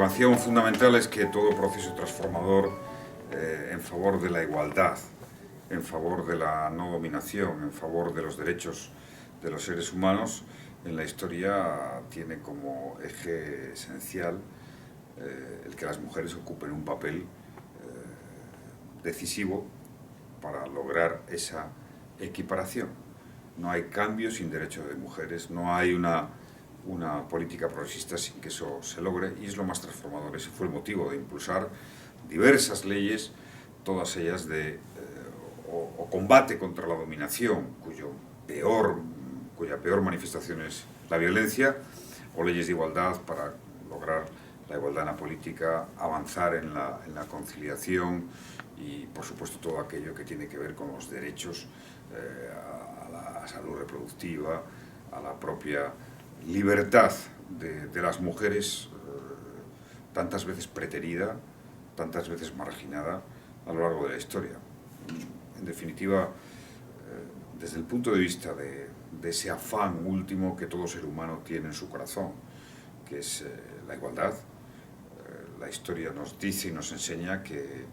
afirmación fundamental es que todo proceso transformador en favor de la igualdad, en favor de la no dominación, en favor de los derechos de los seres humanos, en la historia tiene como eje esencial el que las mujeres ocupen un papel decisivo para lograr esa equiparación. No hay cambio sin derechos de mujeres, no hay una política progresista sin que eso se logre, y es lo más transformador. Ese fue el motivo de impulsar diversas leyes, todas ellas de combate contra la dominación, cuya peor manifestación es la violencia, o leyes de igualdad para lograr la igualdad en la política, avanzar en la conciliación y, por supuesto, todo aquello que tiene que ver con los derechos a la salud reproductiva, a la propia libertad de las mujeres, tantas veces preterida, tantas veces marginada a lo largo de la historia. En definitiva, desde el punto de vista de ese afán último que todo ser humano tiene en su corazón, que es la igualdad, la historia nos dice y nos enseña que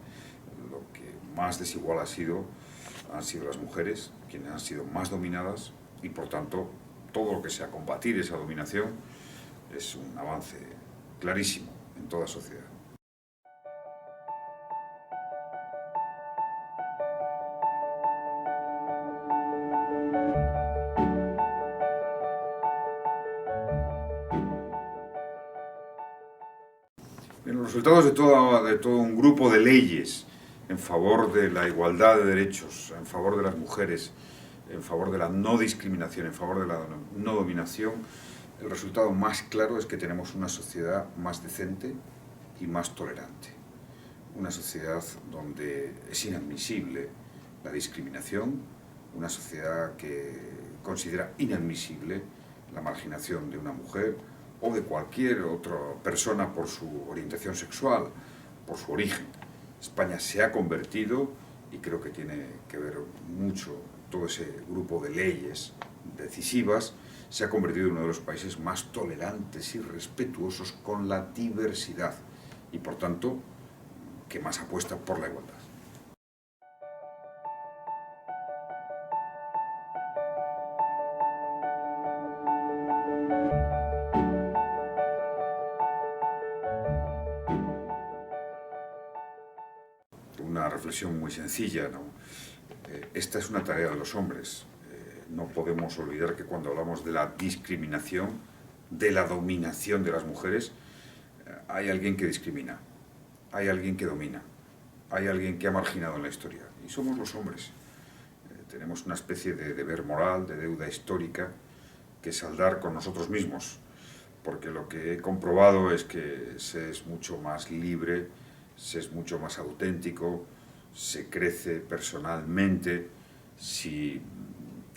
lo que más desigual han sido las mujeres, quienes han sido más dominadas, y por tanto todo lo que sea combatir esa dominación es un avance clarísimo en toda sociedad. Los resultados de todo un grupo de leyes en favor de la igualdad de derechos, en favor de las mujeres, en favor de la no discriminación, en favor de la no dominación, el resultado más claro es que tenemos una sociedad más decente y más tolerante. Una sociedad donde es inadmisible la discriminación, una sociedad que considera inadmisible la marginación de una mujer o de cualquier otra persona por su orientación sexual, por su origen. España se ha convertido, y creo que tiene que ver mucho todo ese grupo de leyes decisivas, se ha convertido en uno de los países más tolerantes y respetuosos con la diversidad, y por tanto, que más apuesta por la igualdad. Una reflexión muy sencilla, ¿no? Esta es una tarea de los hombres. No podemos olvidar que cuando hablamos de la discriminación, de la dominación de las mujeres, hay alguien que discrimina, hay alguien que domina, hay alguien que ha marginado en la historia, y somos los hombres. Tenemos una especie de deber moral, de deuda histórica, que saldar con nosotros mismos, porque lo que he comprobado es que se es mucho más libre, se es mucho más auténtico, se crece personalmente si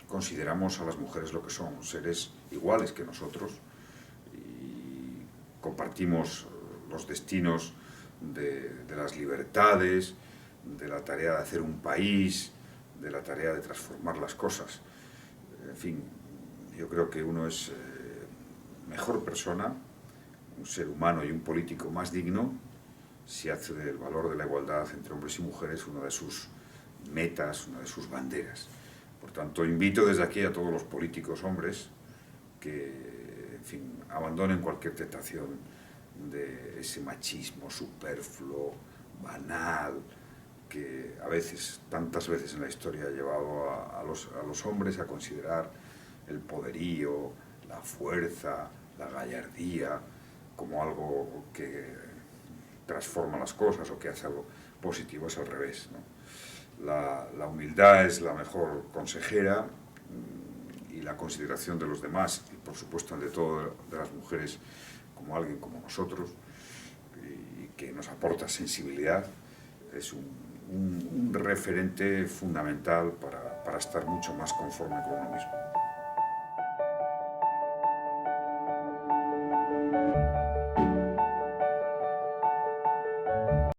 consideramos a las mujeres lo que son, seres iguales que nosotros, y compartimos los destinos de las libertades, de la tarea de hacer un país, de la tarea de transformar las cosas. En fin, yo creo que uno es mejor persona, un ser humano y un político más digno, si hace del valor de la igualdad entre hombres y mujeres una de sus metas, una de sus banderas. Por tanto, invito desde aquí a todos los políticos hombres que, en fin, abandonen cualquier tentación de ese machismo superfluo, banal, que a veces, tantas veces en la historia ha llevado a los hombres a considerar el poderío, la fuerza, la gallardía como algo que transforma las cosas o que hace algo positivo. Es al revés, ¿no? La humildad es la mejor consejera, y la consideración de los demás, y por supuesto ante todo de las mujeres, como alguien como nosotros, y que nos aporta sensibilidad, es un referente fundamental para estar mucho más conforme con uno mismo.